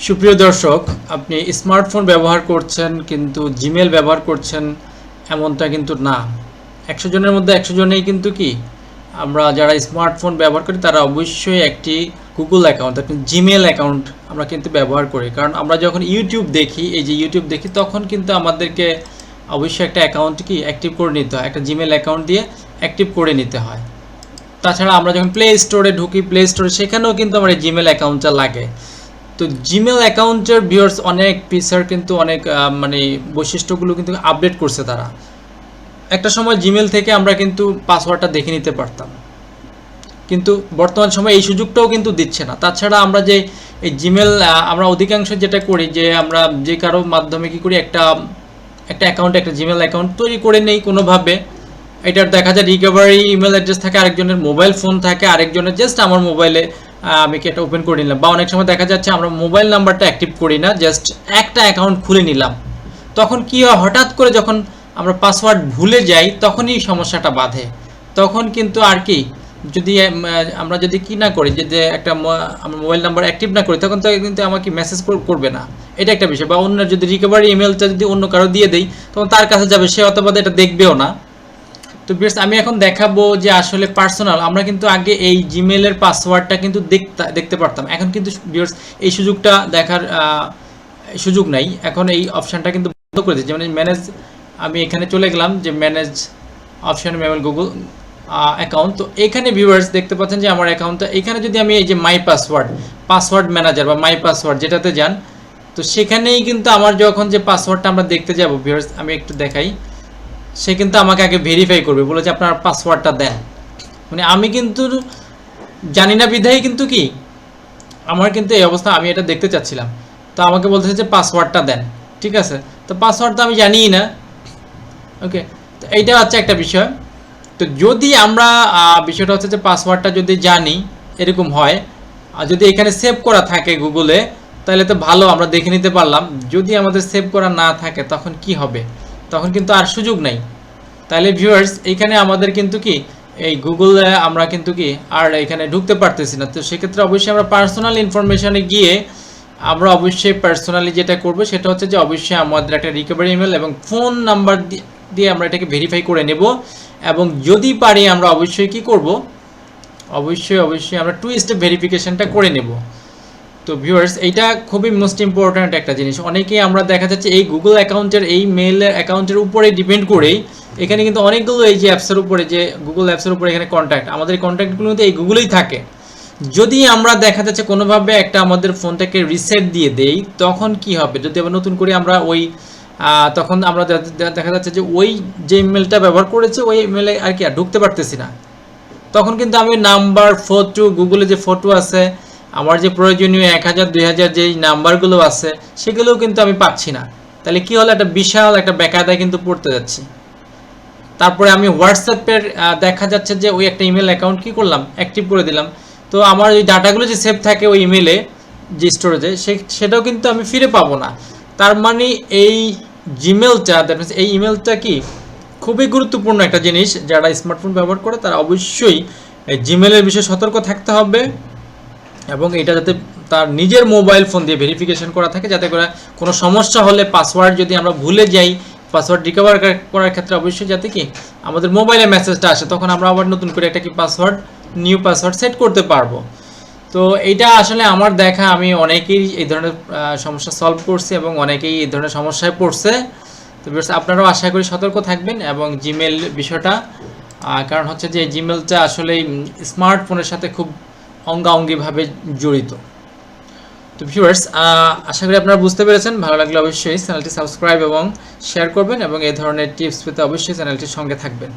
সুপ্রিয় দর্শক, আপনি স্মার্টফোন ব্যবহার করছেন কিন্তু জিমেল ব্যবহার করছেন এমনটা কিন্তু না। 100 জনের মধ্যে 100 জনেই কিন্তু কি আমরা যারা স্মার্টফোন ব্যবহার করি তারা অবশ্যই একটি গুগল অ্যাকাউন্ট, একটি জিমেল অ্যাকাউন্ট আমরা কিন্তু ব্যবহার করি। কারণ আমরা যখন ইউটিউব দেখি, এই যে ইউটিউব দেখি, তখন কিন্তু আমাদেরকে অবশ্যই একটা অ্যাকাউন্ট কি অ্যাক্টিভ করে নিতে হয়, একটা জিমেল অ্যাকাউন্ট দিয়ে অ্যাক্টিভ করে নিতে হয়। তাছাড়া আমরা যখন প্লে স্টোরে ঢুকি, প্লে স্টোরে সেখানেও কিন্তু আমার এই জিমেল অ্যাকাউন্টটা লাগে। তো জিমেল অ্যাকাউন্টের ভিউয়ার্স অনেক ফিচার কিন্তু অনেক মানে বৈশিষ্ট্যগুলো কিন্তু আপডেট করছে তারা। একটা সময় জিমেল থেকে আমরা কিন্তু পাসওয়ার্ডটা দেখে নিতে পারতাম, কিন্তু বর্তমান সময়ে এই সুযোগটাও কিন্তু দিচ্ছে না। তাছাড়া আমরা যে এই জিমেল আমরা অধিকাংশ যেটা করি যে আমরা যে কারো মাধ্যমে কি করি, একটা অ্যাকাউন্ট, একটা জিমেল অ্যাকাউন্ট তৈরি করে নেই কোনোভাবে। এটার দেখা যায় রিকভারি ইমেল অ্যাড্রেস থাকে, আরেকজনের মোবাইল ফোন থাকে, আরেকজনের জাস্ট আমার মোবাইলে আমি কি এটা ওপেন করে নিলাম। বা অনেক সময় দেখা যাচ্ছে আমরা মোবাইল নাম্বারটা অ্যাক্টিভ করি না, জাস্ট একটা অ্যাকাউন্ট খুলে নিলাম। তখন কি হয়, হঠাৎ করে যখন আমরা পাসওয়ার্ড ভুলে যাই তখনই সমস্যাটা বাধে। তখন কিন্তু আর কি, যদি আমরা যদি কি না করি, যে একটা আমরা মোবাইল নাম্বার অ্যাক্টিভ না করি, তখন তো কিন্তু আমাকে মেসেজ করবে না, এটা একটা বিষয়। বা অন্য যদি রিকভারি ইমেলটা যদি অন্য কারো দিয়ে দেই, তখন তার কাছে যাবে, সে অথবা এটা দেখবেও না। তো ভিউয়ার্স, আমি এখন দেখাবো যে আসলে পার্সোনাল, আমরা কিন্তু আগে এই জিমেলের পাসওয়ার্ডটা কিন্তু দেখতে পারতাম। এখন কিন্তু ভিউয়ার্স এই সুযোগটা দেখার সুযোগ নাই। এখন এই অপশানটা কিন্তু বন্ধ করে দিয়েছে। মানে ম্যানেজ, আমি এখানে চলে গেলাম যে ম্যানেজ অপশান, মেমোল গুগল অ্যাকাউন্ট। তো এখানে ভিউয়ার্স দেখতে পাচ্ছেন যে আমার অ্যাকাউন্টটা, এখানে যদি আমি এই যে মাই পাসওয়ার্ড ম্যানেজার বা মাই পাসওয়ার্ড যেটাতে যান, তো সেখানেই কিন্তু আমার যখন যে পাসওয়ার্ডটা আমরা দেখতে যাব ভিউয়ার্স, আমি একটু দেখাই, সে কিন্তু আমাকে আগে ভেরিফাই করবে, বলে যে আপনার পাসওয়ার্ডটা দেন। মানে আমি কিন্তু জানি না বিধায় কিন্তু কি আমার কিন্তু এই অবস্থা, আমি এটা দেখতে চাচ্ছিলাম, তো আমাকে বলতেছে যে পাসওয়ার্ডটা দেন। ঠিক আছে, তো পাসওয়ার্ড তো আমি জানিই না। ওকে, তো এইটা হচ্ছে একটা বিষয়। তো যদি আমরা বিষয়টা হচ্ছে যে পাসওয়ার্ডটা যদি জানি, এরকম হয়, আর যদি এখানে সেভ করা থাকে গুগলে, তাহলে তো ভালো, আমরা দেখে নিতে পারলাম। যদি আমাদের সেভ করা না থাকে তখন কি হবে, তখন কিন্তু আর সুযোগ নাই। তাহলে ভিউয়ার্স, এইখানে আমাদের কিন্তু কি এই গুগলে আমরা কিন্তু কি আর এখানে ঢুকতে পারতেছি না। তো সেক্ষেত্রে অবশ্যই আমরা পার্সোনাল ইনফরমেশনে গিয়ে আমরা অবশ্যই পার্সোনালি যেটা করব সেটা হচ্ছে যে অবশ্যই আমাদের একটা রিকভারি ইমেল এবং ফোন নাম্বার দিয়ে আমরা এটাকে ভেরিফাই করে নেব। এবং যদি পারি আমরা অবশ্যই কি করব, অবশ্যই আমরা 2 স্টেপ ভেরিফিকেশনটা করে নেব। তো ভিউয়ার্স, এইটা খুবই মোস্ট ইম্পর্ট্যান্ট একটা জিনিস। অনেকেই আমরা দেখা যাচ্ছে এই গুগল অ্যাকাউন্টের, এই মেল অ্যাকাউন্টের উপরে ডিপেন্ড করেই এখানে কিন্তু অনেকগুলো এই যে অ্যাপসের উপরে, যে গুগল অ্যাপসের উপরে এখানে কন্ট্যাক্ট, আমাদের কন্ট্যাক্টগুলো কিন্তু এই গুগলেই থাকে। যদি আমরা দেখা যাচ্ছে কোনোভাবে একটা আমাদের ফোনটাকে রিসেট দিয়ে দেই, তখন কি হবে, যদি আবার নতুন করে আমরা ওই তখন আমরা দেখা যাচ্ছে যে ওই যে ইমেলটা ব্যবহার করেছে ওই ইমেলে আর কি আর ঢুকতে পারতেছি না। তখন কিন্তু আমি নাম্বার, ফটো, গুগলে যে ফটো আছে, আমার যে প্রয়োজনীয় 1000 2000 যেই নাম্বারগুলো আছে, সেগুলোও কিন্তু আমি পাচ্ছি না। তাহলে কি হলো, একটা বিশাল একটা বেকায়দায় কিন্তু পড়তে যাচ্ছি। তারপরে আমি হোয়াটসঅ্যাপের দেখা যাচ্ছে যে ওই একটা ইমেল অ্যাকাউন্ট কি করলাম, অ্যাক্টিভ করে দিলাম। তো আমার ওই ডাটাগুলো যে সেভ থাকে ওই ইমেলে, যে স্টোরেজে, সেটাও কিন্তু আমি ফিরে পাবো না। তার মানে এই জিমেলটা, দ্যাট মিনস এই ইমেলটা কি খুবই গুরুত্বপূর্ণ একটা জিনিস। যারা স্মার্টফোন ব্যবহার করে তারা অবশ্যই এই জিমেলের বিষয়ে সতর্ক থাকতে হবে, এবং এটা যাতে তার নিজের মোবাইল ফোন দিয়ে ভেরিফিকেশন করা থাকে, যাতে করে কোনো সমস্যা হলে পাসওয়ার্ড যদি আমরা ভুলে যাই, পাসওয়ার্ড রিকভার করার ক্ষেত্রে অবশ্যই যাতে কি আমাদের মোবাইলে মেসেজটা আসে, তখন আমরা আবার নতুন করে একটা কি নিউ পাসওয়ার্ড সেট করতে পারবো। তো এইটা আসলে আমার দেখা, আমি অনেকেই এই ধরনের সমস্যা সলভ করছি এবং অনেকেই এই ধরনের সমস্যায় পড়ছে। তো আপনারাও আশা করি সতর্ক থাকবেন এবং জিমেল বিষয়টা, কারণ হচ্ছে যে জিমেলটা আসলে স্মার্টফোনের সাথে খুব অঙ্গাঙ্গিভাবে জড়িত। তো ভিউয়ার্স, আশা করি আপনারা বুঝতে পেরেছেন। ভালো লাগলে অবশ্যই চ্যানেলটি সাবস্ক্রাইব এবং শেয়ার করবেন, এবং এই ধরনের টিপস পেতে অবশ্যই চ্যানেলটির সঙ্গে থাকবেন।